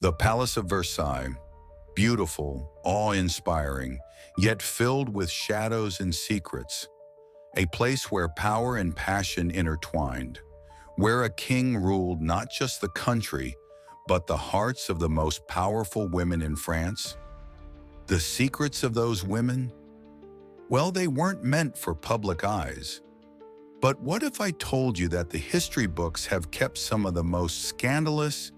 The Palace of Versailles, beautiful, awe-inspiring, yet filled with shadows and secrets, a place where power and passion intertwined, where a king ruled not just the country, but the hearts of the most powerful women in France. The secrets of those women? Well, they weren't meant for public eyes. But what if I told you that the history books have kept some of the most scandalous,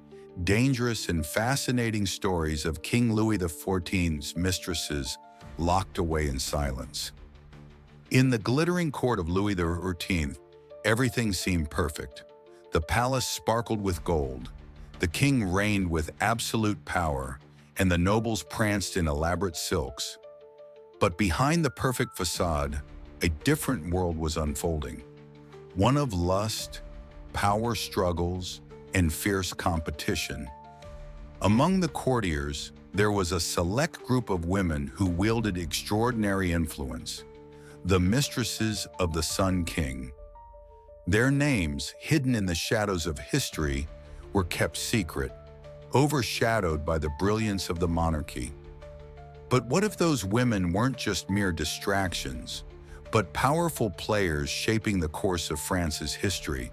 dangerous, and fascinating stories of King Louis XIV's mistresses locked away in silence? In the glittering court of Louis XIV, everything seemed perfect. The palace sparkled with gold, the king reigned with absolute power, and the nobles pranced in elaborate silks. But behind the perfect facade, a different world was unfolding. One of lust, power struggles, and fierce competition. Among the courtiers, there was a select group of women who wielded extraordinary influence, the mistresses of the Sun King. Their names, hidden in the shadows of history, were kept secret, overshadowed by the brilliance of the monarchy. But what if those women weren't just mere distractions, but powerful players shaping the course of France's history?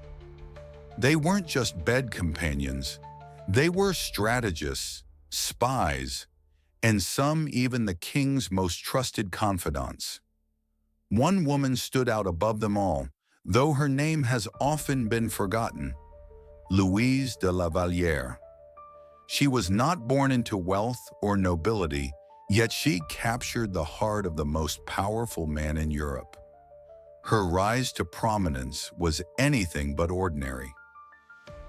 They weren't just bed companions, they were strategists, spies, and some even the king's most trusted confidants. One woman stood out above them all, though her name has often been forgotten: Louise de La Vallière. She was not born into wealth or nobility, yet she captured the heart of the most powerful man in Europe. Her rise to prominence was anything but ordinary.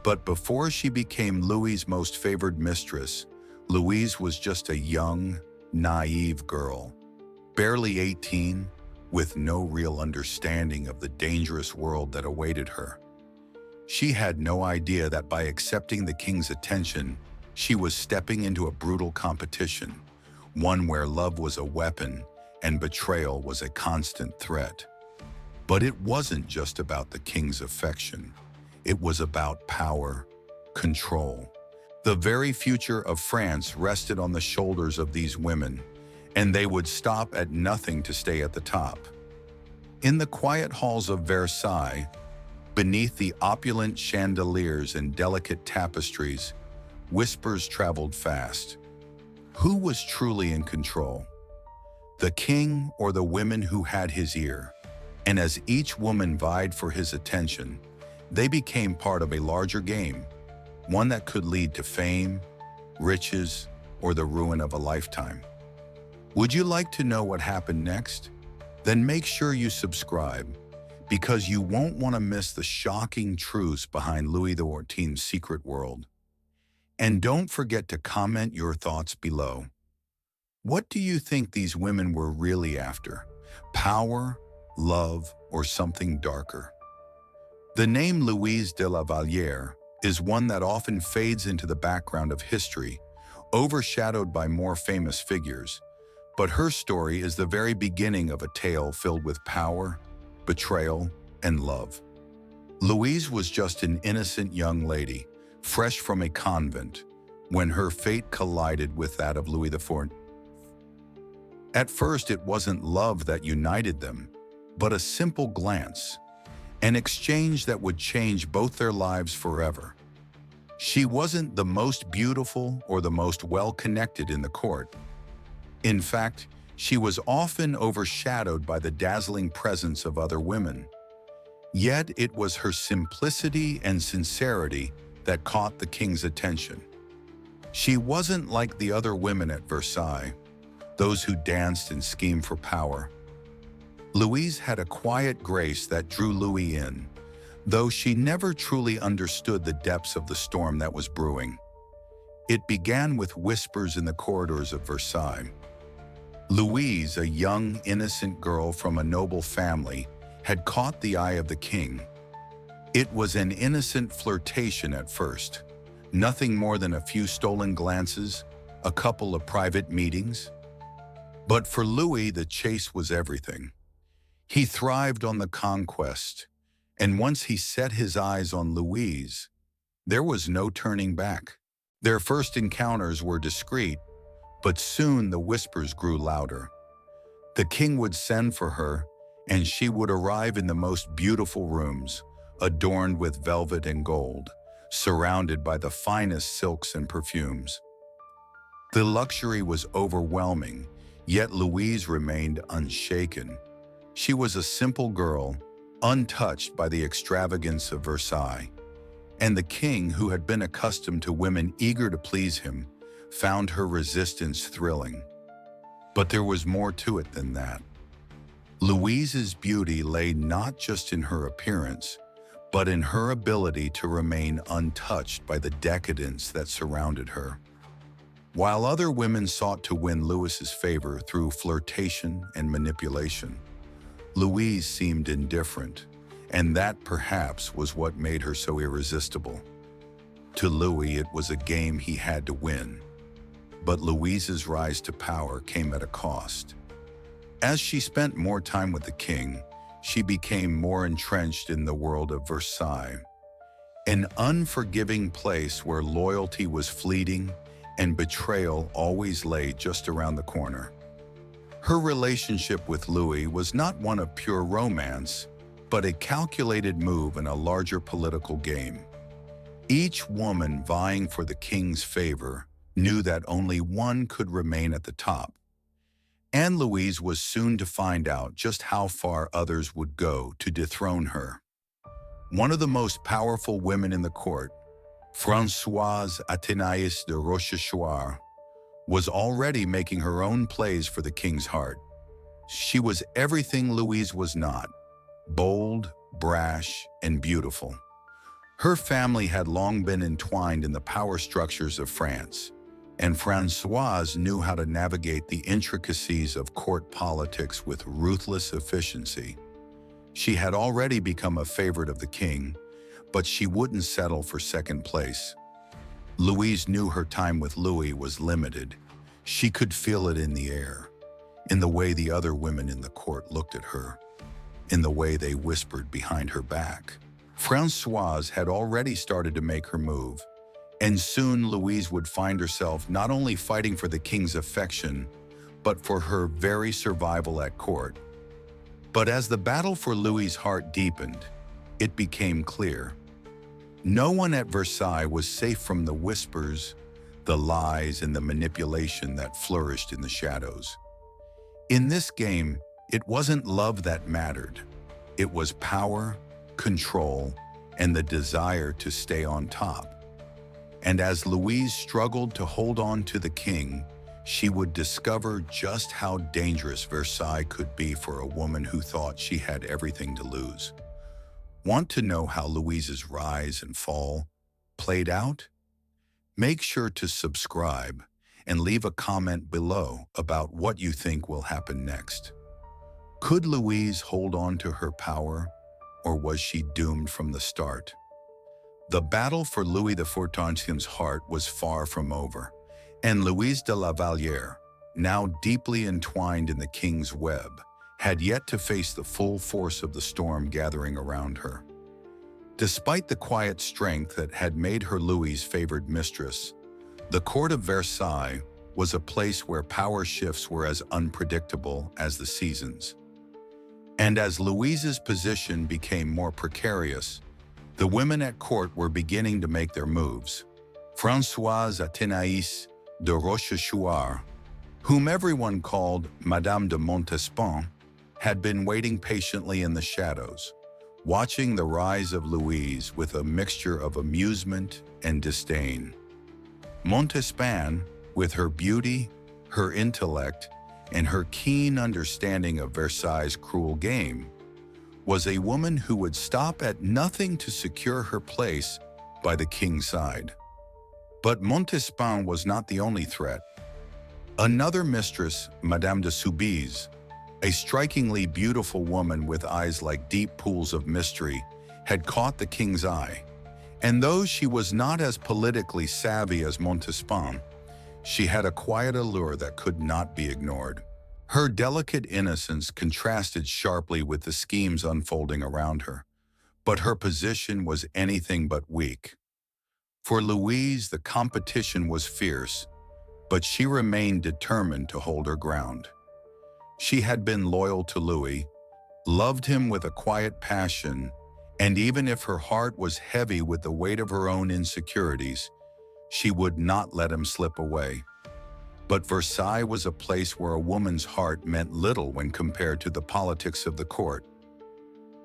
But before she became Louis's most favored mistress, Louise was just a young, naive girl, barely 18, with no real understanding of the dangerous world that awaited her. She had no idea that by accepting the king's attention, she was stepping into a brutal competition, one where love was a weapon and betrayal was a constant threat. But it wasn't just about the king's affection. It was about power, control. The very future of France rested on the shoulders of these women, and they would stop at nothing to stay at the top. In the quiet halls of Versailles, beneath the opulent chandeliers and delicate tapestries, whispers traveled fast. Who was truly in control? The king or the women who had his ear? And as each woman vied for his attention, they became part of a larger game, one that could lead to fame, riches, or the ruin of a lifetime. Would you like to know what happened next? Then make sure you subscribe, because you won't want to miss the shocking truths behind Louis XIV's secret world. And don't forget to comment your thoughts below. What do you think these women were really after? Power, love, or something darker? The name Louise de La Vallière is one that often fades into the background of history, overshadowed by more famous figures. But her story is the very beginning of a tale filled with power, betrayal, and love. Louise was just an innocent young lady, fresh from a convent, when her fate collided with that of Louis XIV. At first, it wasn't love that united them, but a simple glance, an exchange that would change both their lives forever. She wasn't the most beautiful or the most well-connected in the court. In fact, she was often overshadowed by the dazzling presence of other women. Yet it was her simplicity and sincerity that caught the king's attention. She wasn't like the other women at Versailles, those who danced and schemed for power. Louise had a quiet grace that drew Louis in, though she never truly understood the depths of the storm that was brewing. It began with whispers in the corridors of Versailles. Louise, a young, innocent girl from a noble family, had caught the eye of the king. It was an innocent flirtation at first, nothing more than a few stolen glances, a couple of private meetings. But for Louis, the chase was everything. He thrived on the conquest, and once he set his eyes on Louise, there was no turning back. Their first encounters were discreet, but soon the whispers grew louder. The king would send for her, and she would arrive in the most beautiful rooms, adorned with velvet and gold, surrounded by the finest silks and perfumes. The luxury was overwhelming, yet Louise remained unshaken. She was a simple girl, untouched by the extravagance of Versailles, and the king, who had been accustomed to women eager to please him, found her resistance thrilling. But there was more to it than that. Louise's beauty lay not just in her appearance, but in her ability to remain untouched by the decadence that surrounded her. While other women sought to win Louis's favor through flirtation and manipulation, Louise seemed indifferent, and that perhaps was what made her so irresistible. To Louis, it was a game he had to win. But Louise's rise to power came at a cost. As she spent more time with the king, she became more entrenched in the world of Versailles, an unforgiving place where loyalty was fleeting and betrayal always lay just around the corner. Her relationship with Louis was not one of pure romance, but a calculated move in a larger political game. Each woman vying for the king's favor knew that only one could remain at the top. And Louise was soon to find out just how far others would go to dethrone her. One of the most powerful women in the court, Françoise Athénaïs de Rochechouart, was already making her own plays for the king's heart. She was everything Louise was not: bold, brash, and beautiful. Her family had long been entwined in the power structures of France, and Françoise knew how to navigate the intricacies of court politics with ruthless efficiency. She had already become a favorite of the king, but she wouldn't settle for second place. Louise knew her time with Louis was limited. She could feel it in the air, in the way the other women in the court looked at her, in the way they whispered behind her back. Françoise had already started to make her move, and soon Louise would find herself not only fighting for the king's affection, but for her very survival at court. But as the battle for Louis's heart deepened, it became clear. No one at Versailles was safe from the whispers, the lies, and the manipulation that flourished in the shadows. In this game, it wasn't love that mattered. It was power, control, and the desire to stay on top. And as Louise struggled to hold on to the king, she would discover just how dangerous Versailles could be for a woman who thought she had everything to lose. Want to know how Louise's rise and fall played out? Make sure to subscribe and leave a comment below about what you think will happen next. Could Louise hold on to her power, or was she doomed from the start? The battle for Louis XIV's heart was far from over, and Louise de La Vallière, now deeply entwined in the king's web, had yet to face the full force of the storm gathering around her. Despite the quiet strength that had made her Louis's favored mistress, the court of Versailles was a place where power shifts were as unpredictable as the seasons. And as Louise's position became more precarious, the women at court were beginning to make their moves. Françoise Athénaïs de Rochechouart, whom everyone called Madame de Montespan, had been waiting patiently in the shadows, watching the rise of Louise with a mixture of amusement and disdain. Montespan, with her beauty, her intellect, and her keen understanding of Versailles' cruel game, was a woman who would stop at nothing to secure her place by the king's side. But Montespan was not the only threat. Another mistress, Madame de Soubise, a strikingly beautiful woman with eyes like deep pools of mystery, had caught the king's eye. And though she was not as politically savvy as Montespan, she had a quiet allure that could not be ignored. Her delicate innocence contrasted sharply with the schemes unfolding around her, but her position was anything but weak. For Louise, the competition was fierce, but she remained determined to hold her ground. She had been loyal to Louis, loved him with a quiet passion, and even if her heart was heavy with the weight of her own insecurities, she would not let him slip away. But Versailles was a place where a woman's heart meant little when compared to the politics of the court.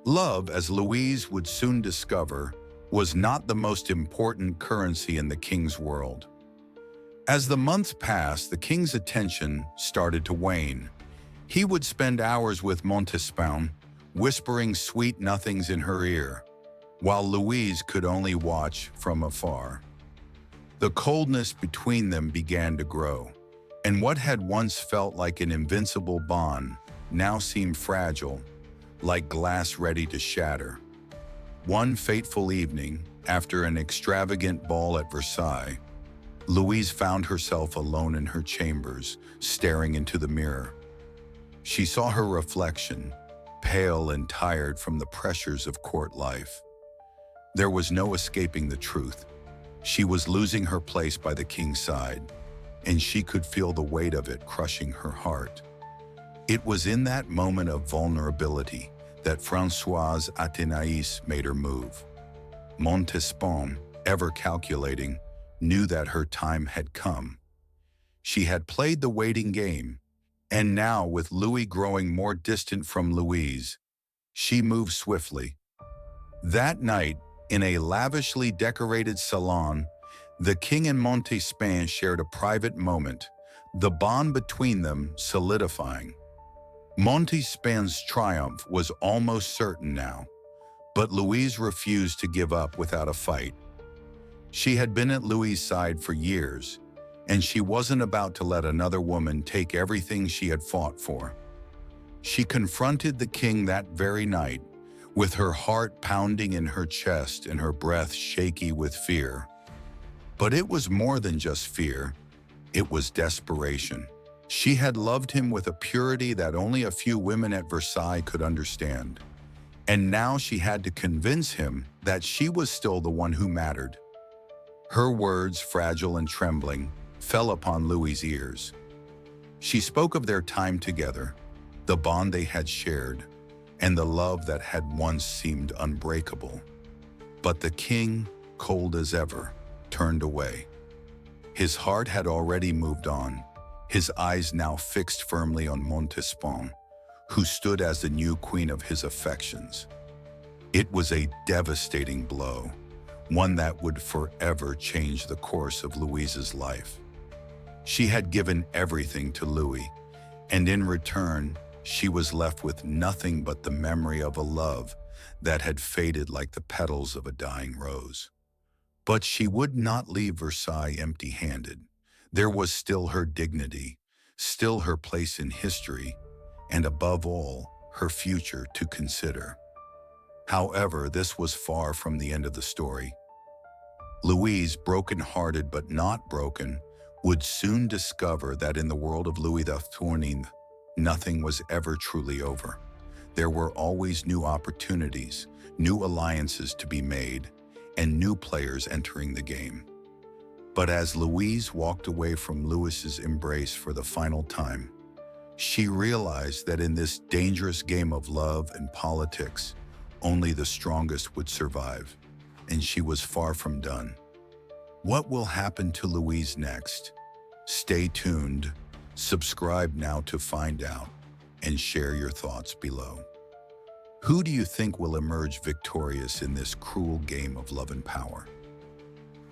Love, as Louise would soon discover, was not the most important currency in the king's world. As the months passed, the king's attention started to wane. He would spend hours with Montespan, whispering sweet nothings in her ear, while Louise could only watch from afar. The coldness between them began to grow, and what had once felt like an invincible bond now seemed fragile, like glass ready to shatter. One fateful evening, after an extravagant ball at Versailles, Louise found herself alone in her chambers, staring into the mirror. She saw her reflection, pale and tired from the pressures of court life. There was no escaping the truth. She was losing her place by the king's side, and she could feel the weight of it crushing her heart. It was in that moment of vulnerability that Françoise Athénaïs made her move. Montespan, ever calculating, knew that her time had come. She had played the waiting game, and now, with Louis growing more distant from Louise, she moved swiftly. That night, in a lavishly decorated salon, the king and Montespan shared a private moment, the bond between them solidifying. Montespan's triumph was almost certain now, but Louise refused to give up without a fight. She had been at Louis's side for years, and she wasn't about to let another woman take everything she had fought for. She confronted the king that very night, with her heart pounding in her chest and her breath shaky with fear. But it was more than just fear, it was desperation. She had loved him with a purity that only a few women at Versailles could understand. And now she had to convince him that she was still the one who mattered. Her words, fragile and trembling, fell upon Louis's ears. She spoke of their time together, the bond they had shared, and the love that had once seemed unbreakable. But the king, cold as ever, turned away. His heart had already moved on, his eyes now fixed firmly on Montespan, who stood as the new queen of his affections. It was a devastating blow, one that would forever change the course of Louise's life. She had given everything to Louis, and in return, she was left with nothing but the memory of a love that had faded like the petals of a dying rose. But she would not leave Versailles empty-handed. There was still her dignity, still her place in history, and above all, her future to consider. However, this was far from the end of the story. Louise, broken-hearted but not broken, would soon discover that in the world of Louis XIV, nothing was ever truly over. There were always new opportunities, new alliances to be made, and new players entering the game. But as Louise walked away from Louis's embrace for the final time, she realized that in this dangerous game of love and politics, only the strongest would survive, and she was far from done. What will happen to Louise next? Stay tuned, subscribe now to find out, and share your thoughts below. Who do you think will emerge victorious in this cruel game of love and power?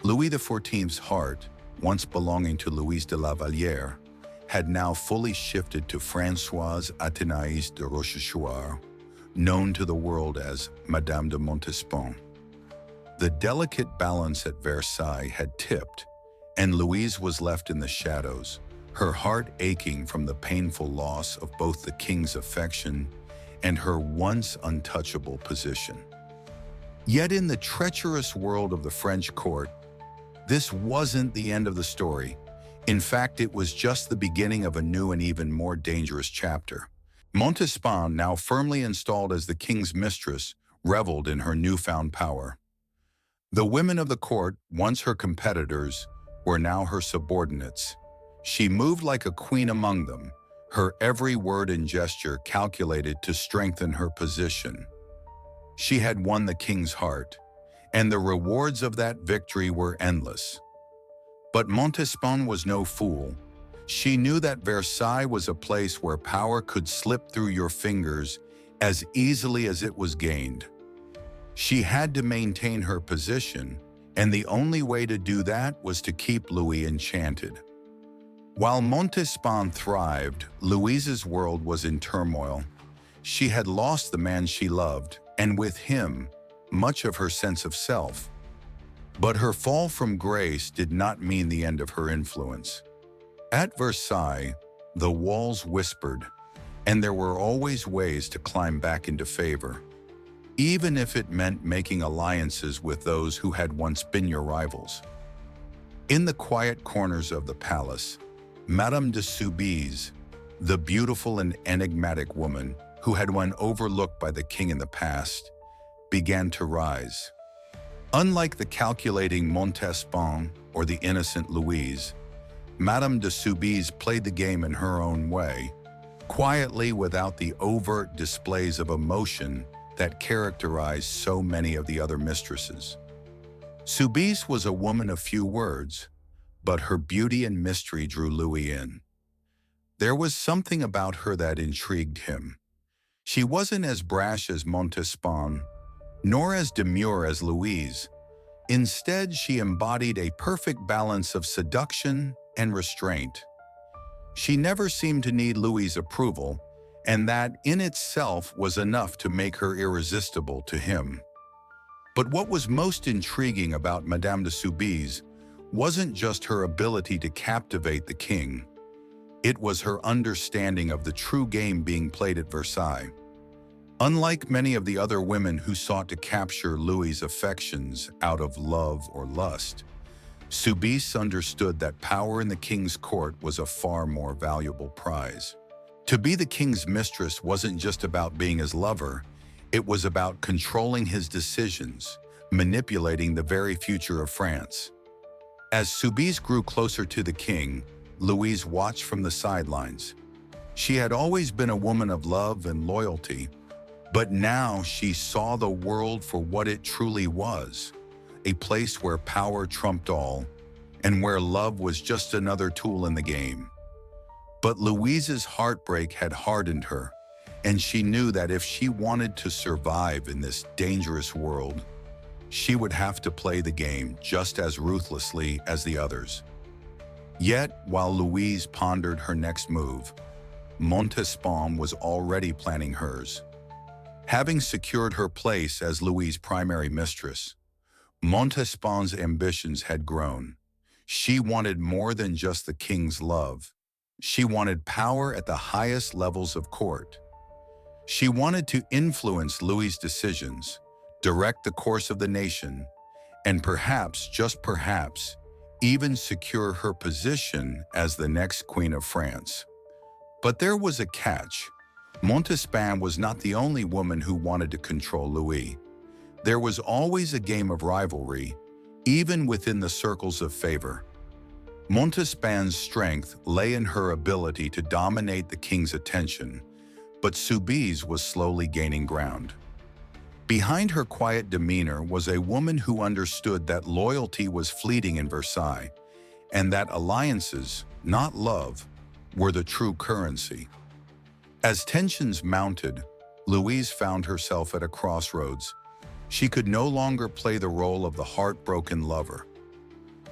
Louis XIV's heart, once belonging to Louise de La Vallière, had now fully shifted to Françoise Athénaïs de Rochechouart, known to the world as Madame de Montespan. The delicate balance at Versailles had tipped, and Louise was left in the shadows, her heart aching from the painful loss of both the king's affection and her once untouchable position. Yet in the treacherous world of the French court, this wasn't the end of the story. In fact, it was just the beginning of a new and even more dangerous chapter. Montespan, now firmly installed as the king's mistress, reveled in her newfound power. The women of the court, once her competitors, were now her subordinates. She moved like a queen among them, her every word and gesture calculated to strengthen her position. She had won the king's heart, and the rewards of that victory were endless. But Montespan was no fool. She knew that Versailles was a place where power could slip through your fingers as easily as it was gained. She had to maintain her position, and the only way to do that was to keep Louis enchanted. While Montespan thrived, Louise's world was in turmoil. She had lost the man she loved, and with him, much of her sense of self. But her fall from grace did not mean the end of her influence. At Versailles, the walls whispered, and there were always ways to climb back into favor, even if it meant making alliances with those who had once been your rivals. In the quiet corners of the palace, Madame de Soubise, the beautiful and enigmatic woman who had been overlooked by the king in the past, began to rise. Unlike the calculating Montespan or the innocent Louise, Madame de Soubise played the game in her own way, quietly without the overt displays of emotion that characterized so many of the other mistresses. Soubise was a woman of few words, but her beauty and mystery drew Louis in. There was something about her that intrigued him. She wasn't as brash as Montespan, nor as demure as Louise. Instead, she embodied a perfect balance of seduction and restraint. She never seemed to need Louis's approval, and that in itself was enough to make her irresistible to him. But what was most intriguing about Madame de Soubise wasn't just her ability to captivate the king. It was her understanding of the true game being played at Versailles. Unlike many of the other women who sought to capture Louis's affections out of love or lust, Soubise understood that power in the king's court was a far more valuable prize. To be the king's mistress wasn't just about being his lover, it was about controlling his decisions, manipulating the very future of France. As Soubise grew closer to the king, Louise watched from the sidelines. She had always been a woman of love and loyalty, but now she saw the world for what it truly was, a place where power trumped all, and where love was just another tool in the game. But Louise's heartbreak had hardened her, and she knew that if she wanted to survive in this dangerous world, she would have to play the game just as ruthlessly as the others. Yet, while Louise pondered her next move, Montespan was already planning hers. Having secured her place as Louis's primary mistress, Montespan's ambitions had grown. She wanted more than just the king's love. She wanted power at the highest levels of court. She wanted to influence Louis's decisions, direct the course of the nation, and perhaps, just perhaps, even secure her position as the next Queen of France. But there was a catch. Montespan was not the only woman who wanted to control Louis. There was always a game of rivalry, even within the circles of favor. Montespan's strength lay in her ability to dominate the king's attention, but Soubise was slowly gaining ground. Behind her quiet demeanor was a woman who understood that loyalty was fleeting in Versailles, and that alliances, not love, were the true currency. As tensions mounted, Louise found herself at a crossroads. She could no longer play the role of the heartbroken lover.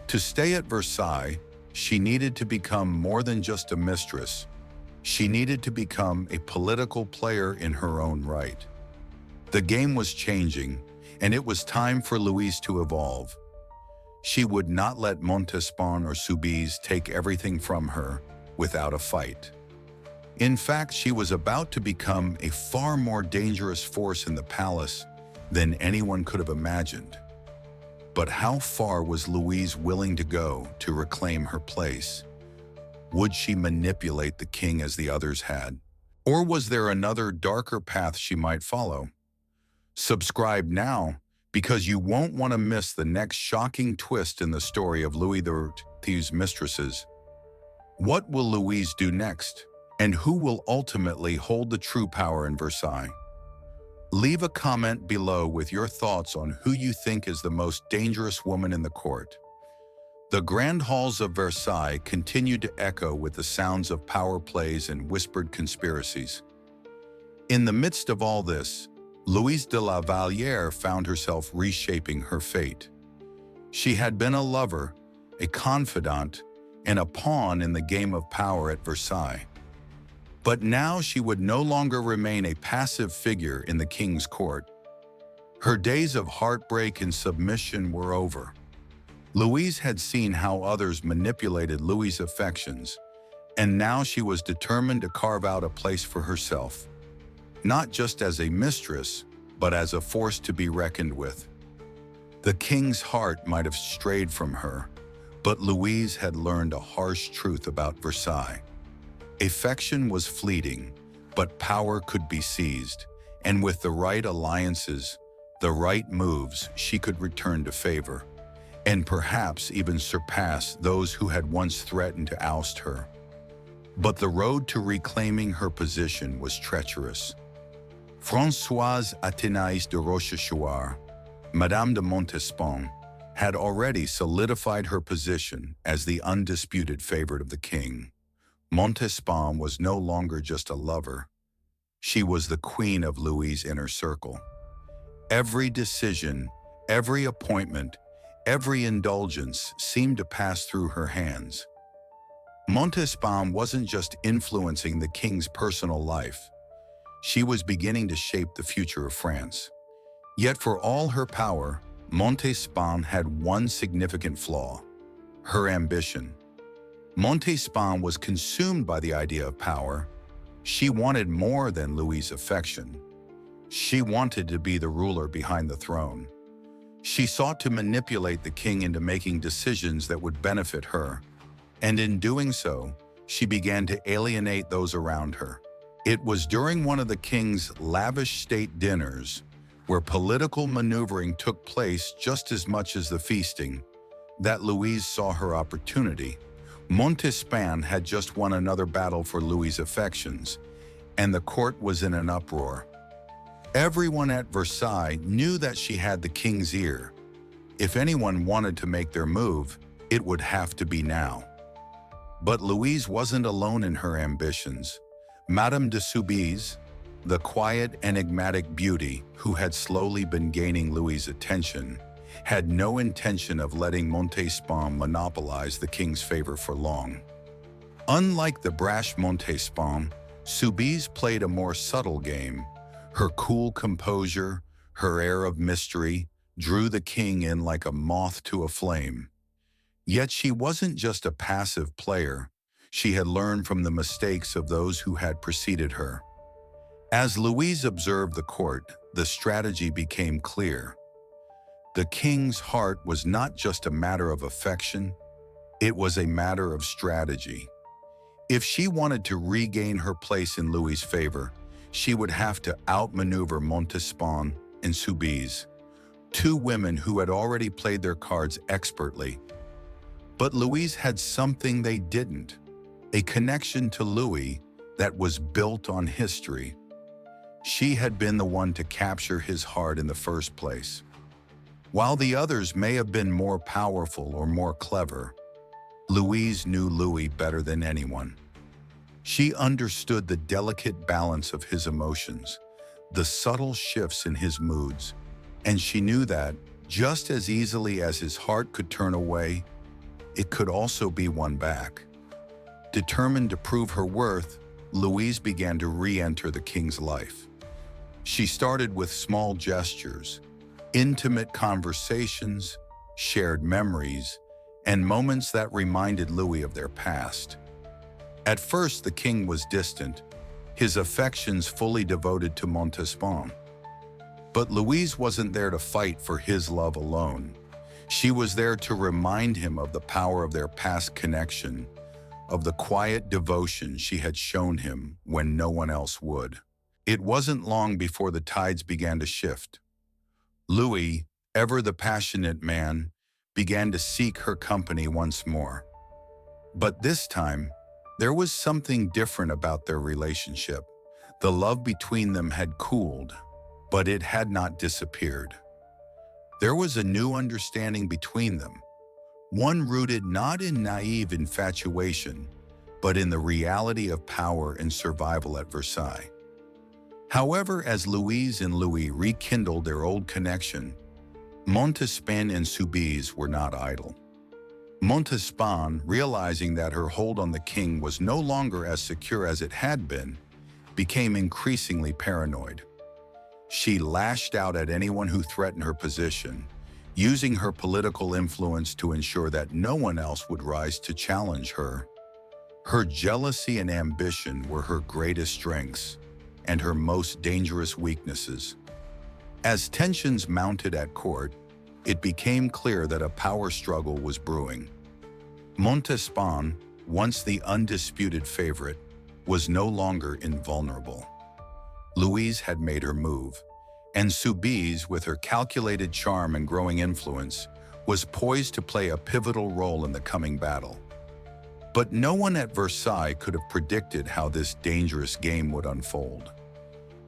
To stay at Versailles, she needed to become more than just a mistress. She needed to become a political player in her own right. The game was changing, and it was time for Louise to evolve. She would not let Montespan or Soubise take everything from her without a fight. In fact, she was about to become a far more dangerous force in the palace than anyone could have imagined. But how far was Louise willing to go to reclaim her place? Would she manipulate the king as the others had? Or was there another darker path she might follow? Subscribe now because you won't want to miss the next shocking twist in the story of Louis XIV's mistresses. What will Louise do next? And who will ultimately hold the true power in Versailles? Leave a comment below with your thoughts on who you think is the most dangerous woman in the court. The grand halls of Versailles continued to echo with the sounds of power plays and whispered conspiracies. In the midst of all this, Louise de La Vallière found herself reshaping her fate. She had been a lover, a confidant, and a pawn in the game of power at Versailles. But now she would no longer remain a passive figure in the king's court. Her days of heartbreak and submission were over. Louise had seen how others manipulated Louis's affections, and now she was determined to carve out a place for herself, not just as a mistress, but as a force to be reckoned with. The king's heart might have strayed from her, but Louise had learned a harsh truth about Versailles. Affection was fleeting, but power could be seized, and with the right alliances, the right moves, she could return to favor, and perhaps even surpass those who had once threatened to oust her. But the road to reclaiming her position was treacherous. Françoise Athénaïs de Rochechouart, Madame de Montespan, had already solidified her position as the undisputed favorite of the king. Montespan was no longer just a lover. She was the queen of Louis's inner circle. Every decision, every appointment, every indulgence seemed to pass through her hands. Montespan wasn't just influencing the king's personal life. She was beginning to shape the future of France. Yet for all her power, Montespan had one significant flaw: her ambition. Montespan was consumed by the idea of power. She wanted more than Louis's affection. She wanted to be the ruler behind the throne. She sought to manipulate the king into making decisions that would benefit her, and in doing so, she began to alienate those around her. It was during one of the king's lavish state dinners, where political maneuvering took place just as much as the feasting, that Louise saw her opportunity. Montespan had just won another battle for Louis's affections, and the court was in an uproar. Everyone at Versailles knew that she had the king's ear. If anyone wanted to make their move, it would have to be now. But Louise wasn't alone in her ambitions. Madame de Soubise, the quiet, enigmatic beauty who had slowly been gaining Louis's attention, had no intention of letting Montespan monopolize the king's favor for long. Unlike the brash Montespan, Soubise played a more subtle game. Her cool composure, her air of mystery, drew the king in like a moth to a flame. Yet she wasn't just a passive player. She had learned from the mistakes of those who had preceded her. As Louise observed the court, the strategy became clear. The king's heart was not just a matter of affection, it was a matter of strategy. If she wanted to regain her place in Louis's favor, she would have to outmaneuver Montespan and Soubise, two women who had already played their cards expertly. But Louise had something they didn't, a connection to Louis that was built on history. She had been the one to capture his heart in the first place. While the others may have been more powerful or more clever, Louise knew Louis better than anyone. She understood the delicate balance of his emotions, the subtle shifts in his moods, and she knew that, just as easily as his heart could turn away, it could also be won back. Determined to prove her worth, Louise began to re-enter the king's life. She started with small gestures, intimate conversations, shared memories, and moments that reminded Louis of their past. At first, the king was distant, his affections fully devoted to Montespan. But Louise wasn't there to fight for his love alone. She was there to remind him of the power of their past connection, of the quiet devotion she had shown him when no one else would. It wasn't long before the tides began to shift. Louis, ever the passionate man, began to seek her company once more. But this time, there was something different about their relationship. The love between them had cooled, but it had not disappeared. There was a new understanding between them, one rooted not in naive infatuation, but in the reality of power and survival at Versailles. However, as Louise and Louis rekindled their old connection, Montespan and Soubise were not idle. Montespan, realizing that her hold on the king was no longer as secure as it had been, became increasingly paranoid. She lashed out at anyone who threatened her position, using her political influence to ensure that no one else would rise to challenge her. Her jealousy and ambition were her greatest strengths and her most dangerous weaknesses. As tensions mounted at court, it became clear that a power struggle was brewing. Montespan, once the undisputed favorite, was no longer invulnerable. Louise had made her move, and Soubise, with her calculated charm and growing influence, was poised to play a pivotal role in the coming battle. But no one at Versailles could have predicted how this dangerous game would unfold.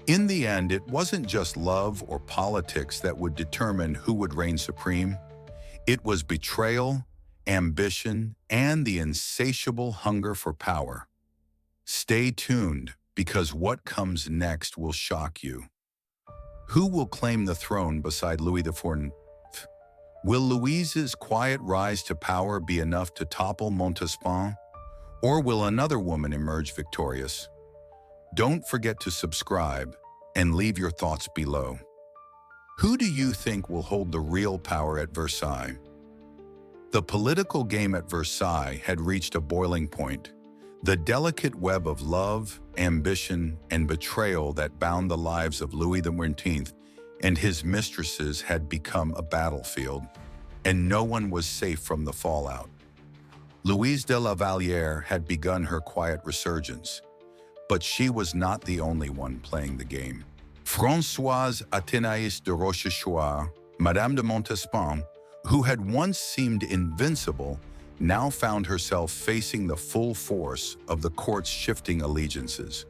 In the end, it wasn't just love or politics that would determine who would reign supreme. It was betrayal, ambition, and the insatiable hunger for power. Stay tuned, because what comes next will shock you. Who will claim the throne beside Louis XIV? Will Louise's quiet rise to power be enough to topple Montespan? Or will another woman emerge victorious? Don't forget to subscribe and leave your thoughts below. Who do you think will hold the real power at Versailles? The political game at Versailles had reached a boiling point. The delicate web of love, ambition, and betrayal that bound the lives of Louis XIV and his mistresses had become a battlefield, and no one was safe from the fallout. Louise de La Vallière had begun her quiet resurgence, but she was not the only one playing the game. Françoise Athénaïs de Rochechouart, Madame de Montespan, who had once seemed invincible, now found herself facing the full force of the court's shifting allegiances.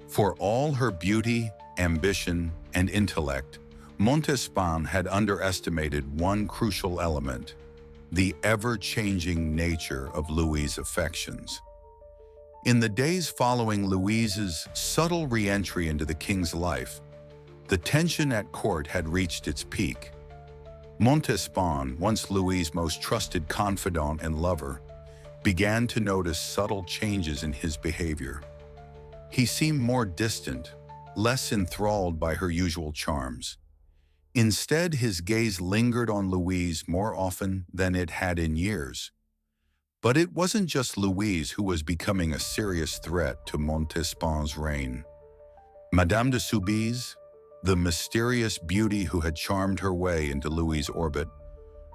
For all her beauty, ambition, and intellect, Montespan had underestimated one crucial element: the ever-changing nature of Louis's affections. In the days following Louise's subtle re-entry into the king's life, the tension at court had reached its peak. Montespan, once Louis's most trusted confidant and lover, began to notice subtle changes in his behavior. He seemed more distant, less enthralled by her usual charms. Instead, his gaze lingered on Louise more often than it had in years. But it wasn't just Louise who was becoming a serious threat to Montespan's reign. Madame de Soubise, the mysterious beauty who had charmed her way into Louis's orbit,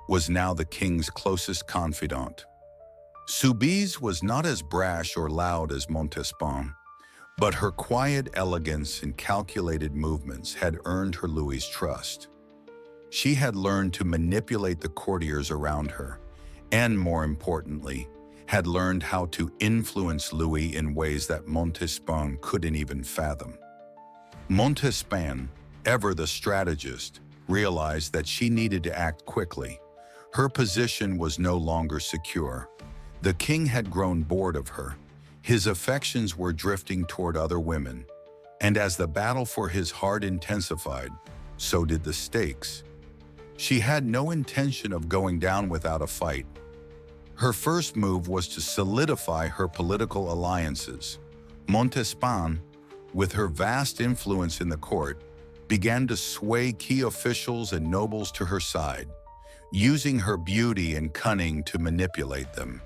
was now the king's closest confidant. Soubise was not as brash or loud as Montespan, but her quiet elegance and calculated movements had earned her Louis's trust. She had learned to manipulate the courtiers around her, and more importantly, had learned how to influence Louis in ways that Montespan couldn't even fathom. Montespan, ever the strategist, realized that she needed to act quickly. Her position was no longer secure. The king had grown bored of her. His affections were drifting toward other women, and as the battle for his heart intensified, so did the stakes. She had no intention of going down without a fight. Her first move was to solidify her political alliances. Montespan, with her vast influence in the court, began to sway key officials and nobles to her side, using her beauty and cunning to manipulate them.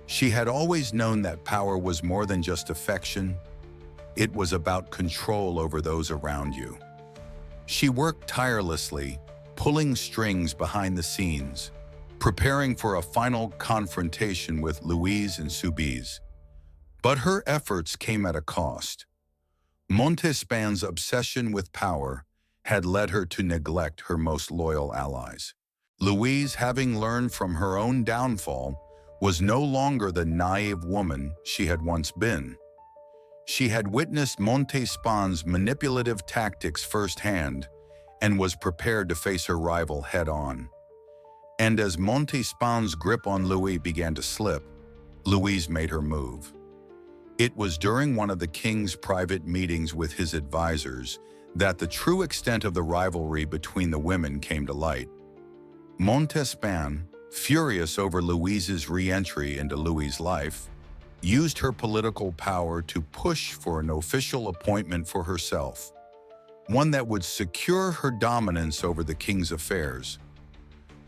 She had always known that power was more than just affection. It was about control over those around you. She worked tirelessly, pulling strings behind the scenes, preparing for a final confrontation with Louise and Soubise. But her efforts came at a cost. Montespan's obsession with power had led her to neglect her most loyal allies. Louise, having learned from her own downfall, was no longer the naive woman she had once been. She had witnessed Montespan's manipulative tactics firsthand and was prepared to face her rival head-on. And as Montespan's grip on Louis began to slip, Louise made her move. It was during one of the king's private meetings with his advisors that the true extent of the rivalry between the women came to light. Montespan, furious over Louise's re-entry into Louis's life, used her political power to push for an official appointment for herself, one that would secure her dominance over the king's affairs.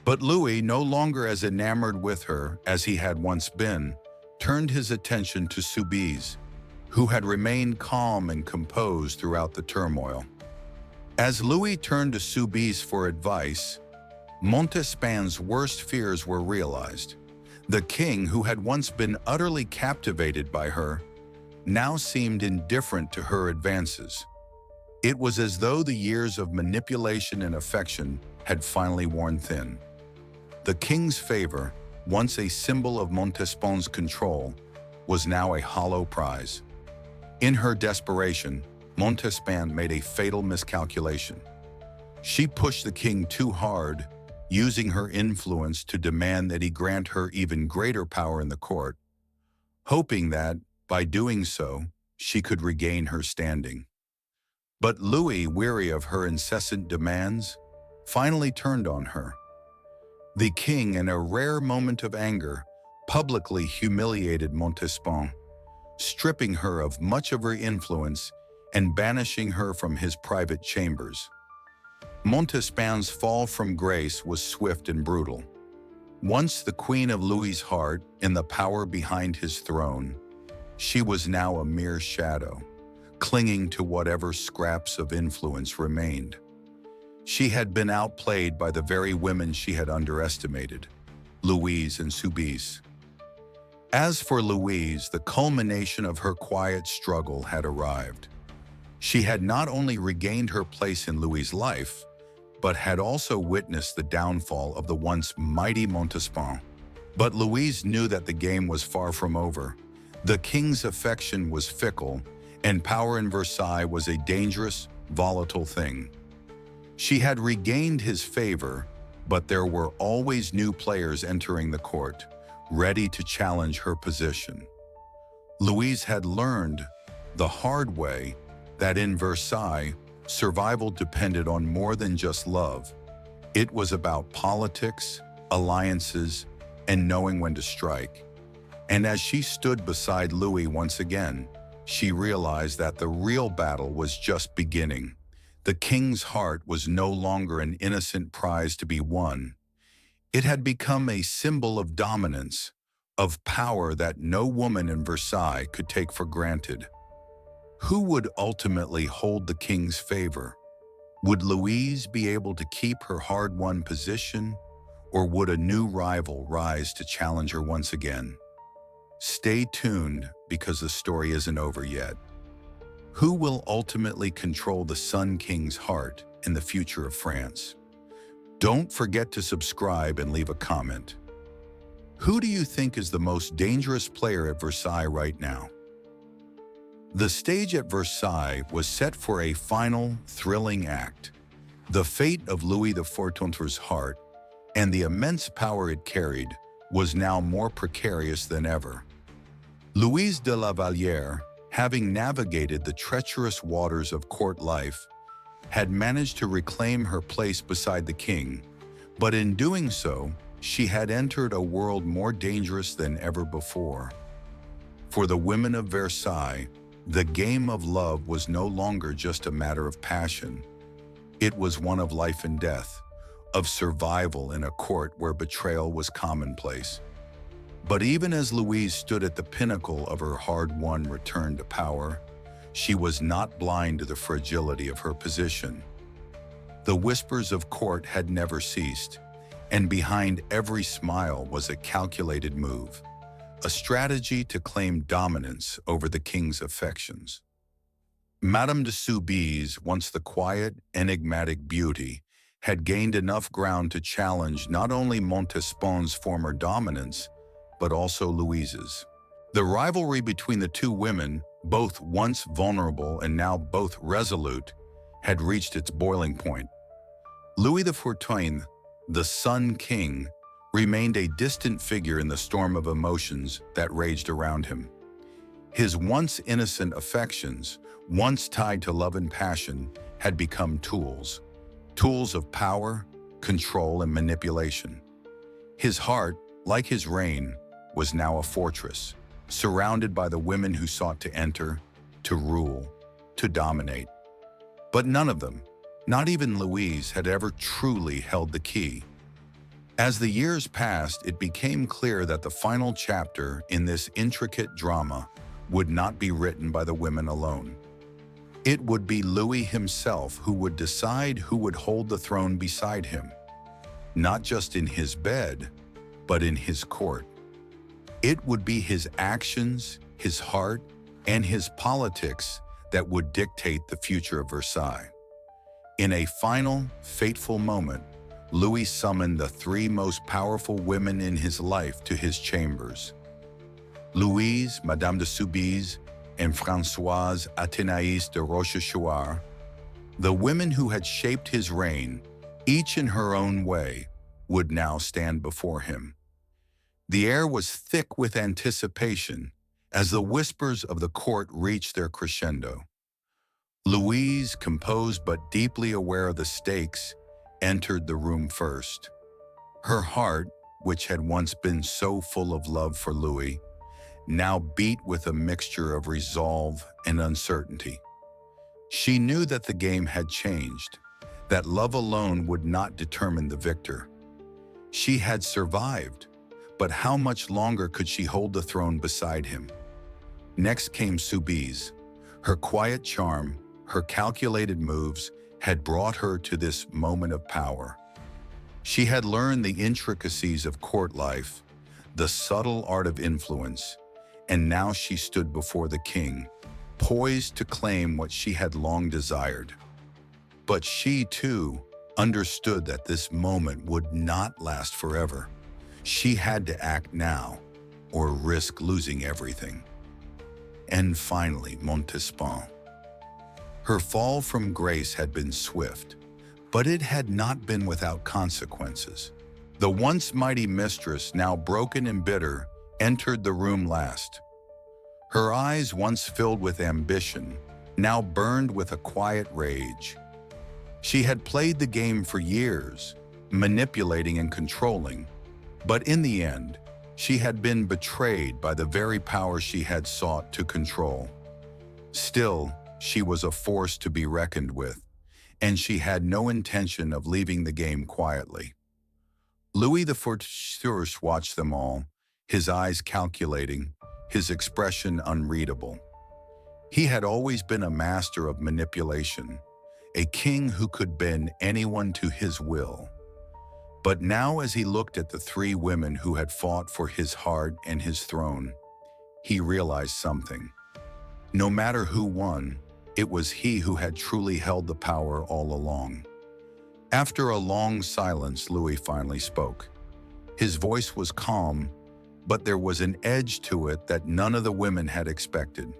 But Louis, no longer as enamored with her as he had once been, turned his attention to Soubise, who had remained calm and composed throughout the turmoil. As Louis turned to Soubise for advice, Montespan's worst fears were realized. The king, who had once been utterly captivated by her, now seemed indifferent to her advances. It was as though the years of manipulation and affection had finally worn thin. The king's favor, once a symbol of Montespan's control, was now a hollow prize. In her desperation, Montespan made a fatal miscalculation. She pushed the king too hard, using her influence to demand that he grant her even greater power in the court, hoping that, by doing so, she could regain her standing. But Louis, weary of her incessant demands, finally turned on her. The king, in a rare moment of anger, publicly humiliated Montespan, stripping her of much of her influence and banishing her from his private chambers. Montespan's fall from grace was swift and brutal. Once the queen of Louis's heart and the power behind his throne, she was now a mere shadow, clinging to whatever scraps of influence remained. She had been outplayed by the very women she had underestimated, Louise and Soubise. As for Louise, the culmination of her quiet struggle had arrived. She had not only regained her place in Louis's life, but had also witnessed the downfall of the once mighty Montespan. But Louise knew that the game was far from over. The king's affection was fickle, and power in Versailles was a dangerous, volatile thing. She had regained his favor, but there were always new players entering the court, ready to challenge her position. Louise had learned the hard way that in Versailles, survival depended on more than just love. It was about politics, alliances, and knowing when to strike. And as she stood beside Louis once again, she realized that the real battle was just beginning. The king's heart was no longer an innocent prize to be won. It had become a symbol of dominance, of power that no woman in Versailles could take for granted. Who would ultimately hold the king's favor? Would Louise be able to keep her hard-won position, or would a new rival rise to challenge her once again? Stay tuned, because the story isn't over yet. Who will ultimately control the Sun King's heart in the future of France? Don't forget to subscribe and leave a comment. Who do you think is the most dangerous player at Versailles right now? The stage at Versailles was set for a final, thrilling act. The fate of Louis XIV's heart and the immense power it carried was now more precarious than ever. Louise de La Vallière, having navigated the treacherous waters of court life, had managed to reclaim her place beside the king, but in doing so, she had entered a world more dangerous than ever before. For the women of Versailles, the game of love was no longer just a matter of passion. It was one of life and death, of survival in a court where betrayal was commonplace. But even as Louise stood at the pinnacle of her hard-won return to power, she was not blind to the fragility of her position. The whispers of court had never ceased, and behind every smile was a calculated move, a strategy to claim dominance over the king's affections. Madame de Soubise, once the quiet, enigmatic beauty, had gained enough ground to challenge not only Montespan's former dominance, but also Louise's. The rivalry between the two women, both once vulnerable and now both resolute, had reached its boiling point. Louis XIV, the Sun King, remained a distant figure in the storm of emotions that raged around him. His once innocent affections, once tied to love and passion, had become tools of power, control, and manipulation. His heart, like his reign, was now a fortress, surrounded by the women who sought to enter, to rule, to dominate. But none of them, not even Louise, had ever truly held the key. As the years passed, it became clear that the final chapter in this intricate drama would not be written by the women alone. It would be Louis himself who would decide who would hold the throne beside him, not just in his bed, but in his court. It would be his actions, his heart, and his politics that would dictate the future of Versailles. In a final, fateful moment, Louis summoned the three most powerful women in his life to his chambers. Louise, Madame de Soubise, and Françoise Athénaïs de Rochechouart, the women who had shaped his reign, each in her own way, would now stand before him. The air was thick with anticipation as the whispers of the court reached their crescendo. Louise, composed but deeply aware of the stakes, entered the room first. Her heart, which had once been so full of love for Louis, now beat with a mixture of resolve and uncertainty. She knew that the game had changed, that love alone would not determine the victor. She had survived, but how much longer could she hold the throne beside him? Next came Soubise. Her quiet charm, her calculated moves, had brought her to this moment of power. She had learned the intricacies of court life, the subtle art of influence, and now she stood before the king, poised to claim what she had long desired. But she, too, understood that this moment would not last forever. She had to act now, or risk losing everything. And finally, Montespan. Her fall from grace had been swift, but it had not been without consequences. The once mighty mistress, now broken and bitter, entered the room last. Her eyes, once filled with ambition, now burned with a quiet rage. She had played the game for years, manipulating and controlling, but in the end, she had been betrayed by the very power she had sought to control. Still, she was a force to be reckoned with, and she had no intention of leaving the game quietly. Louis XIV watched them all, his eyes calculating, his expression unreadable. He had always been a master of manipulation, a king who could bend anyone to his will. But now, as he looked at the three women who had fought for his heart and his throne, he realized something. No matter who won, it was he who had truly held the power all along. After a long silence, Louis finally spoke. His voice was calm, but there was an edge to it that none of the women had expected.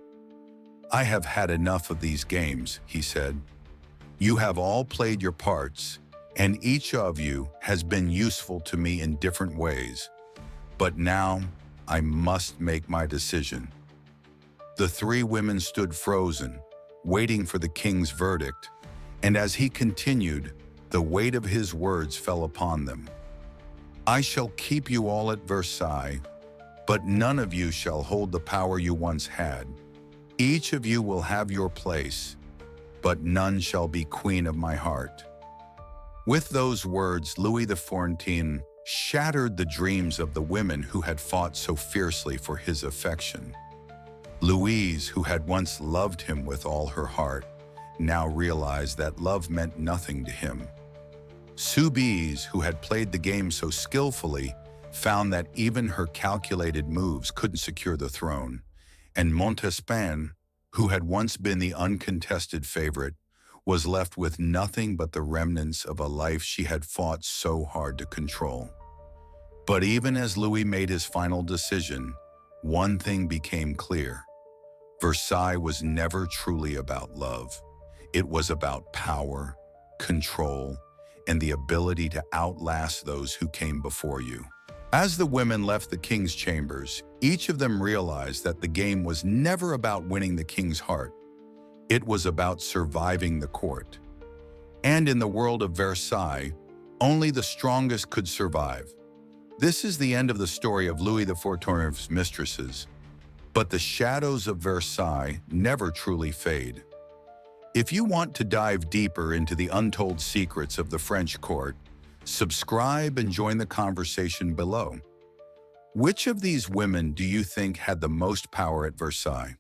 "I have had enough of these games," he said. "You have all played your parts, and each of you has been useful to me in different ways. But now, I must make my decision." The three women stood frozen, waiting for the king's verdict, and as he continued, the weight of his words fell upon them. "I shall keep you all at Versailles, but none of you shall hold the power you once had. Each of you will have your place, but none shall be queen of my heart." With those words, Louis XIV shattered the dreams of the women who had fought so fiercely for his affection. Louise, who had once loved him with all her heart, now realized that love meant nothing to him. Soubise, who had played the game so skillfully, found that even her calculated moves couldn't secure the throne, and Montespan, who had once been the uncontested favorite, was left with nothing but the remnants of a life she had fought so hard to control. But even as Louis made his final decision, one thing became clear. Versailles was never truly about love. It was about power, control, and the ability to outlast those who came before you. As the women left the king's chambers, each of them realized that the game was never about winning the king's heart. It was about surviving the court. And in the world of Versailles, only the strongest could survive. This is the end of the story of Louis XIV's Mistresses, but the shadows of Versailles never truly fade. If you want to dive deeper into the untold secrets of the French court, subscribe and join the conversation below. Which of these women do you think had the most power at Versailles?